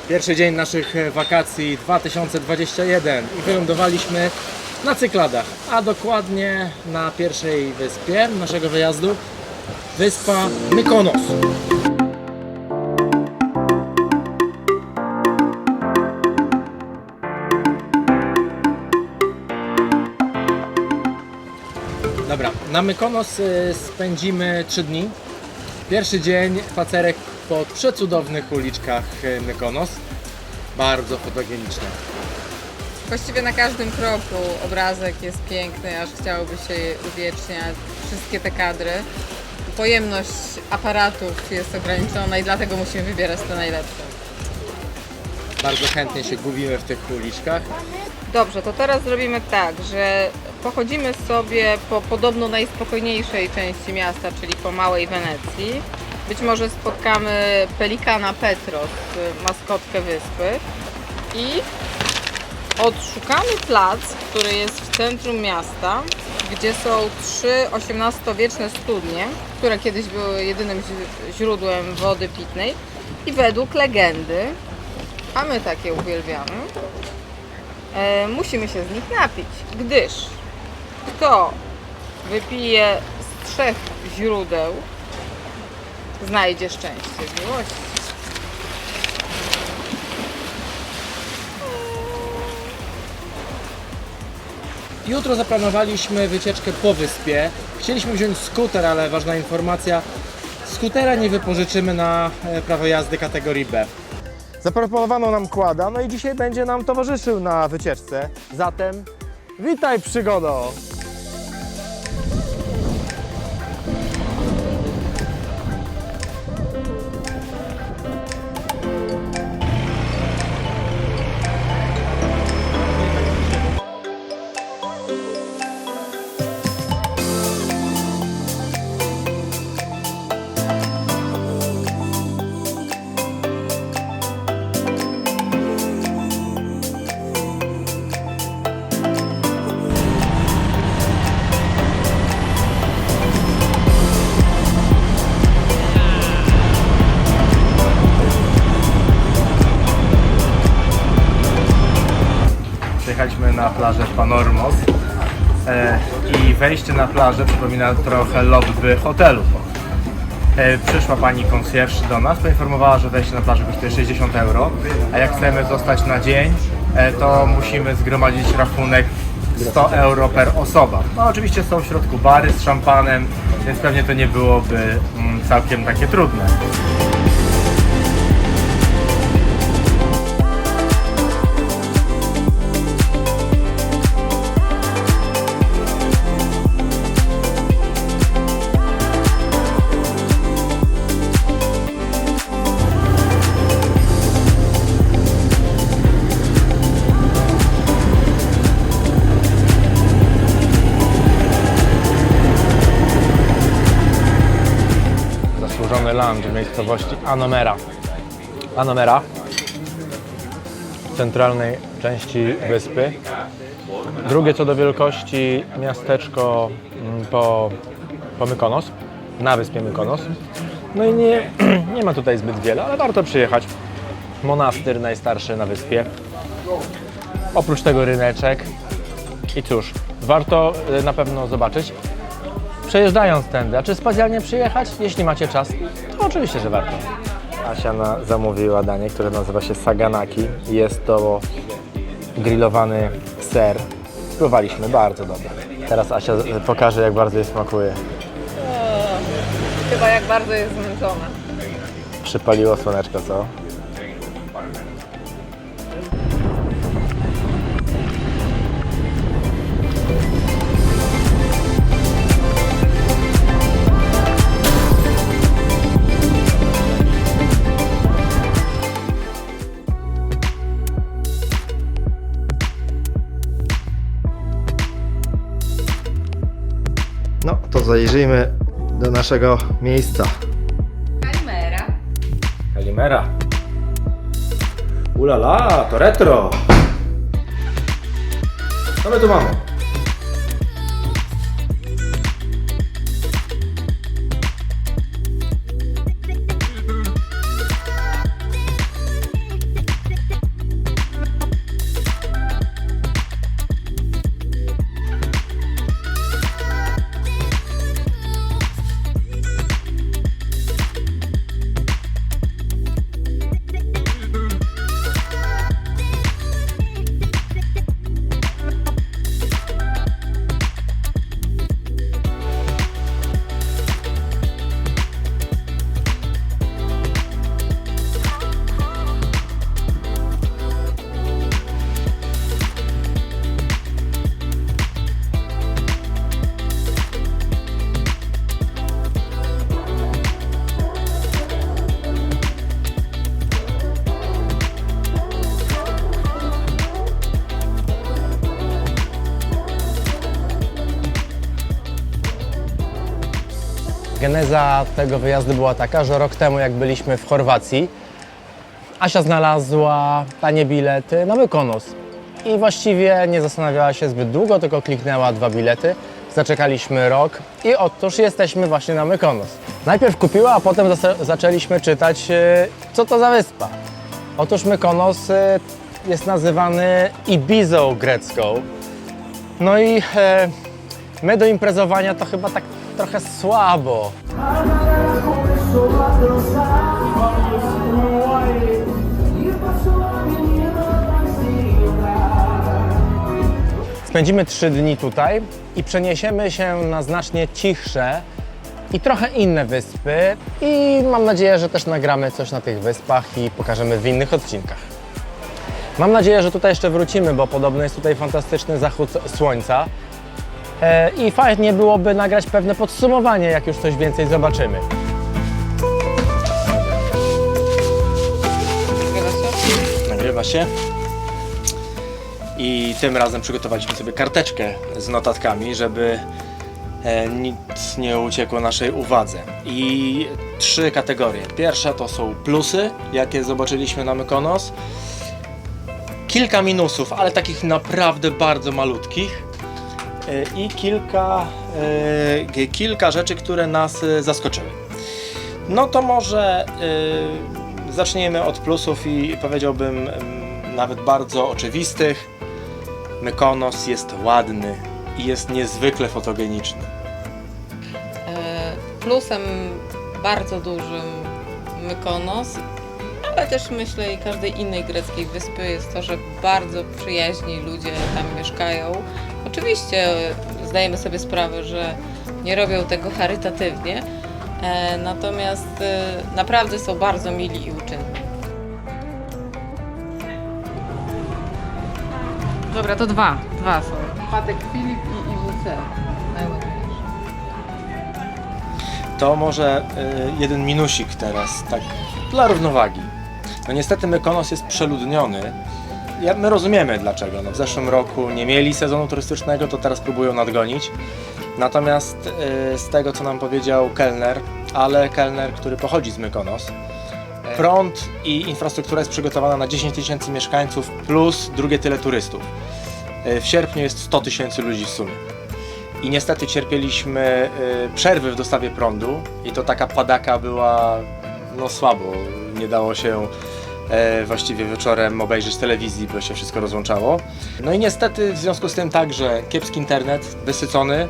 Pierwszy dzień naszych wakacji 2021 i wylądowaliśmy na Cykladach, a dokładnie na pierwszej wyspie naszego wyjazdu, wyspa Mykonos. Dobra, na Mykonos spędzimy 3 dni. Pierwszy dzień spacerek po przecudownych uliczkach Mykonos. Bardzo fotogeniczne. Właściwie na każdym kroku obrazek jest piękny, aż chciałoby się uwieczniać wszystkie te kadry. Pojemność aparatów jest ograniczona i dlatego musimy wybierać te najlepsze. Bardzo chętnie się gubimy w tych uliczkach. Dobrze, to teraz zrobimy tak, że pochodzimy sobie po podobno najspokojniejszej części miasta, czyli po Małej Wenecji. Być może spotkamy pelikana Petros, maskotkę wyspy, i odszukamy plac, który jest w centrum miasta, gdzie są 3 XVIII-wieczne studnie, które kiedyś były jedynym źródłem wody pitnej i według legendy, a my takie uwielbiamy, musimy się z nich napić, gdyż kto wypije z 3 źródeł, znajdzie szczęście w miłości. Jutro zaplanowaliśmy wycieczkę po wyspie. Chcieliśmy wziąć skuter, ale ważna informacja, skutera nie wypożyczymy na prawo jazdy kategorii B. Zaproponowano nam quada, no i dzisiaj będzie nam towarzyszył na wycieczce. Zatem witaj, przygodo! Przyjechaliśmy na plażę Panormos i wejście na plażę przypomina trochę lobby hotelu. Przyszła pani concierge do nas, poinformowała, że wejście na plażę kosztuje 60 €, a jak chcemy zostać na dzień, to musimy zgromadzić rachunek 100 € per osoba. No oczywiście są w środku bary z szampanem, więc pewnie to nie byłoby całkiem takie trudne. Zasłużony lunch w miejscowości Anomera. Anomera w centralnej części wyspy. Drugie co do wielkości miasteczko po Mykonos, na wyspie Mykonos. No i nie ma tutaj zbyt wiele, ale warto przyjechać. Monastyr najstarszy na wyspie. Oprócz tego ryneczek. I cóż, warto na pewno zobaczyć, przejeżdżając tędy. A czy specjalnie przyjechać? Jeśli macie czas, to oczywiście, że warto. Asia zamówiła danie, które nazywa się saganaki. Jest to grillowany ser. Spróbowaliśmy, bardzo dobre. Teraz Asia pokaże, jak bardzo jej smakuje. Chyba jak bardzo jest zmęczona. Przypaliło słoneczko, co? No, to zajrzyjmy do naszego miejsca. Kalimera. Kalimera. Ulala, to retro. Co my tu mamy? Geneza tego wyjazdu była taka, że rok temu jak byliśmy w Chorwacji, Asia znalazła tanie bilety na Mykonos i właściwie nie zastanawiała się zbyt długo, tylko kliknęła 2 bilety. Zaczekaliśmy rok i otóż jesteśmy właśnie na Mykonos. Najpierw kupiła, a potem zaczęliśmy czytać, co to za wyspa. Otóż Mykonos jest nazywany Ibizą grecką. No i my do imprezowania to chyba tak trochę słabo. Spędzimy 3 dni tutaj i przeniesiemy się na znacznie cichsze i trochę inne wyspy i mam nadzieję, że też nagramy coś na tych wyspach i pokażemy w innych odcinkach. Mam nadzieję, że tutaj jeszcze wrócimy, bo podobno jest tutaj fantastyczny zachód słońca i fajnie byłoby nagrać pewne podsumowanie, jak już coś więcej zobaczymy. Nagrywa się. I tym razem przygotowaliśmy sobie karteczkę z notatkami, żeby nic nie uciekło naszej uwadze. I 3 kategorie. Pierwsza to są plusy, jakie zobaczyliśmy na Mykonos. Kilka minusów, ale takich naprawdę bardzo malutkich. I kilka rzeczy, które nas zaskoczyły. No to może zaczniemy od plusów i powiedziałbym nawet bardzo oczywistych. Mykonos jest ładny i jest niezwykle fotogeniczny. Plusem bardzo dużym Mykonos, ale też myślę i każdej innej greckiej wyspy jest to, że bardzo przyjaźni ludzie tam mieszkają. Oczywiście zdajemy sobie sprawę, że nie robią tego charytatywnie, natomiast naprawdę są bardzo mili i uczynni. Dobra, to dwa są. Patek Filip i IWC. Najładniejsze. To może jeden minusik teraz, tak dla równowagi. No niestety Mykonos jest przeludniony. My rozumiemy dlaczego. No w zeszłym roku nie mieli sezonu turystycznego, to teraz próbują nadgonić. Natomiast z tego, co nam powiedział kelner, który pochodzi z Mykonos, prąd i infrastruktura jest przygotowana na 10 000 mieszkańców plus drugie tyle turystów. W sierpniu jest 100 000 ludzi w sumie. I niestety cierpieliśmy przerwy w dostawie prądu i to taka padaka była no słabo. Nie dało się właściwie wieczorem obejrzeć telewizji, bo się wszystko rozłączało. No i niestety w związku z tym także kiepski internet, wysycony.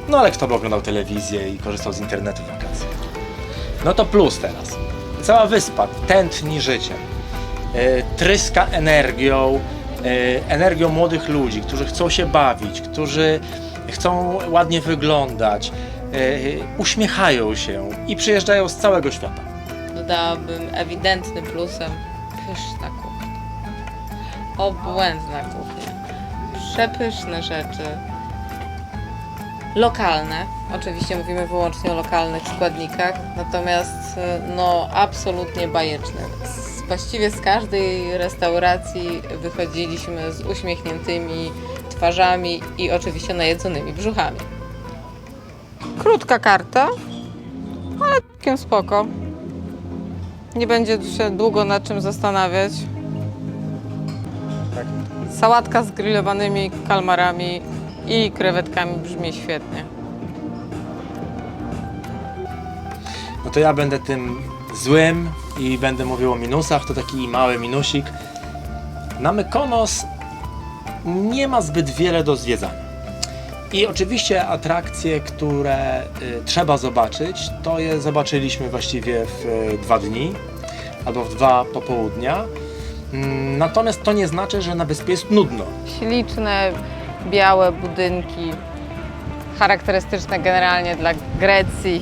No ale kto by oglądał telewizję i korzystał z internetu w wakacje? No to plus teraz. Cała wyspa tętni życiem, tryska energią młodych ludzi, którzy chcą się bawić, którzy chcą ładnie wyglądać, uśmiechają się i przyjeżdżają z całego świata. Dodałabym ewidentnym plusem pyszna kuchnia. Obłędna kuchnia. Przepyszne rzeczy. Lokalne. Oczywiście mówimy wyłącznie o lokalnych składnikach, natomiast no absolutnie bajeczne. Właściwie z każdej restauracji wychodziliśmy z uśmiechniętymi twarzami i oczywiście najedzonymi brzuchami. Krótka karta, ale całkiem spoko. Nie będzie się długo nad czym zastanawiać. Tak. Sałatka z grillowanymi kalmarami i krewetkami brzmi świetnie. No to ja będę tym złym i będę mówił o minusach, to taki mały minusik. Na Mykonos nie ma zbyt wiele do zwiedzania. I oczywiście atrakcje, które trzeba zobaczyć, to je zobaczyliśmy właściwie w 2 dni albo w 2 popołudnia. Natomiast to nie znaczy, że na wyspie jest nudno. Śliczne, białe budynki, charakterystyczne generalnie dla Grecji,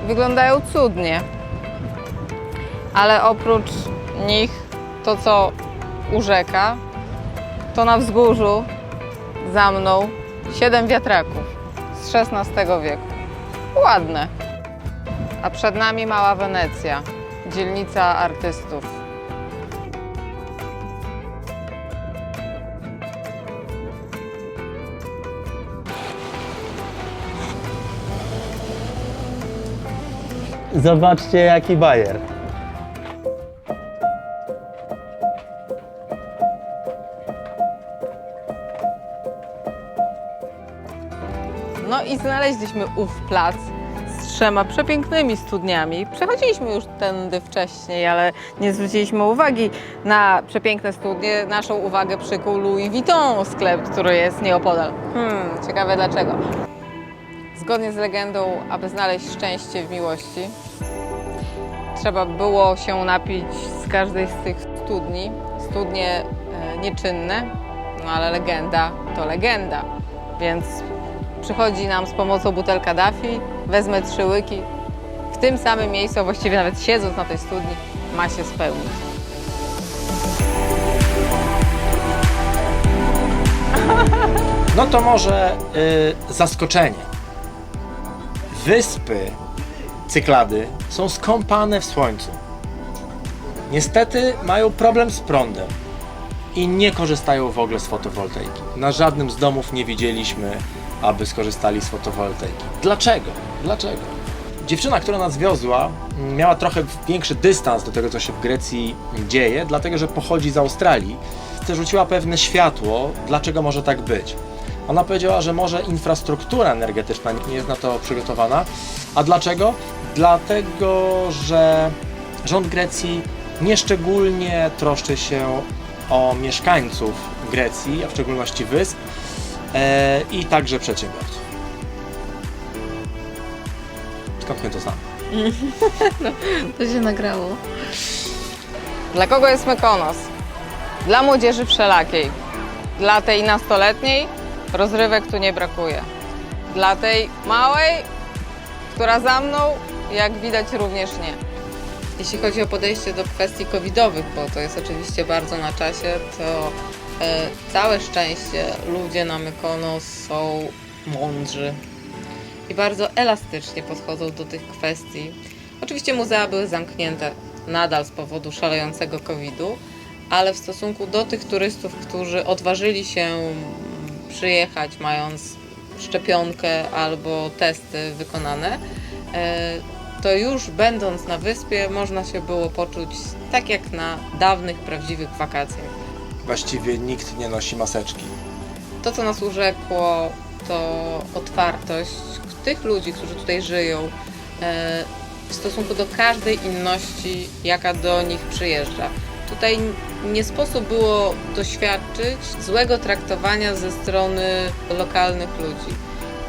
wyglądają cudnie. Ale oprócz nich to, co u rzeka, to na wzgórzu za mną 7 wiatraków z XVI wieku. Ładne. A przed nami Mała Wenecja, dzielnica artystów. Zobaczcie jaki bajer. No i znaleźliśmy ów plac z 3 przepięknymi studniami. Przechodziliśmy już tędy wcześniej, ale nie zwróciliśmy uwagi na przepiękne studnie. Naszą uwagę przykuł Louis Vuitton sklep, który jest nieopodal. Ciekawe dlaczego. Zgodnie z legendą, aby znaleźć szczęście w miłości, trzeba było się napić z każdej z tych studni. Studnie nieczynne, no ale legenda to legenda, więc przychodzi nam z pomocą butelka Daffy, wezmę 3 łyki. W tym samym miejscu, a właściwie nawet siedząc na tej studni, ma się spełnić. No to może zaskoczenie. Wyspy Cyklady są skąpane w słońcu. Niestety mają problem z prądem i nie korzystają w ogóle z fotowoltaiki. Na żadnym z domów nie widzieliśmy, aby skorzystali z fotowoltaiki. Dlaczego? Dlaczego? Dziewczyna, która nas wiozła, miała trochę większy dystans do tego, co się w Grecji dzieje, dlatego że pochodzi z Australii. Rzuciła pewne światło, dlaczego może tak być. Ona powiedziała, że może infrastruktura energetyczna nie jest na to przygotowana. A dlaczego? Dlatego, że rząd Grecji nieszczególnie troszczy się o mieszkańców Grecji, a w szczególności wysp, i także przedsiębiorców. Skąd my to znamy? To się nagrało. Dla kogo jest Mykonos? Dla młodzieży wszelakiej. Dla tej nastoletniej rozrywek tu nie brakuje. Dla tej małej, która za mną, jak widać, również nie. Jeśli chodzi o podejście do kwestii covidowych, bo to jest oczywiście bardzo na czasie, to całe szczęście ludzie na Mykonos są mądrzy i bardzo elastycznie podchodzą do tych kwestii. Oczywiście muzea były zamknięte nadal z powodu szalejącego COVID-u, ale w stosunku do tych turystów, którzy odważyli się przyjechać mając szczepionkę albo testy wykonane, to już będąc na wyspie można się było poczuć tak jak na dawnych, prawdziwych wakacjach. Właściwie nikt nie nosi maseczki. To, co nas urzekło, to otwartość tych ludzi, którzy tutaj żyją w stosunku do każdej inności, jaka do nich przyjeżdża. Tutaj nie sposób było doświadczyć złego traktowania ze strony lokalnych ludzi.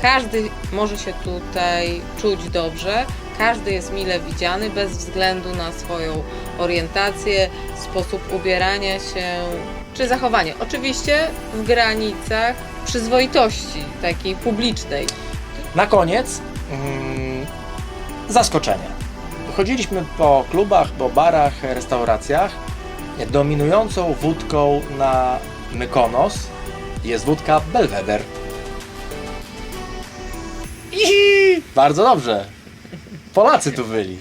Każdy może się tutaj czuć dobrze, każdy jest mile widziany bez względu na swoją orientację, sposób ubierania się czy zachowanie. Oczywiście w granicach przyzwoitości takiej publicznej. Na koniec zaskoczenie. Chodziliśmy po klubach, po barach, restauracjach. Dominującą wódką na Mykonos jest wódka Belvedere. I bardzo dobrze. Polacy tu byli.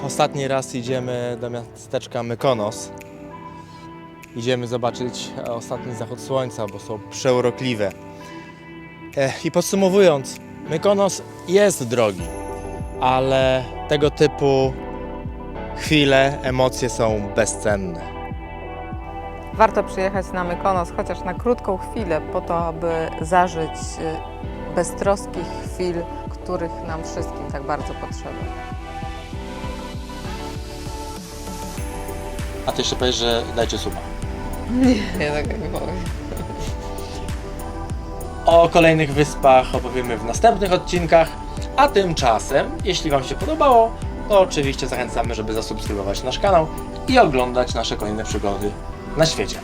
Ostatni raz idziemy do miasteczka Mykonos. Idziemy zobaczyć ostatni zachód słońca, bo są przeurokliwe. I podsumowując, Mykonos jest drogi, ale tego typu chwile, emocje są bezcenne. Warto przyjechać na Mykonos chociaż na krótką chwilę po to, aby zażyć beztroskich chwil, których nam wszystkim tak bardzo potrzeba. A ty jeszcze powiesz, że dajcie suba. Ja tak nie powiem. O kolejnych wyspach opowiemy w następnych odcinkach, a tymczasem, jeśli Wam się podobało, to oczywiście zachęcamy, żeby zasubskrybować nasz kanał i oglądać nasze kolejne przygody na świecie.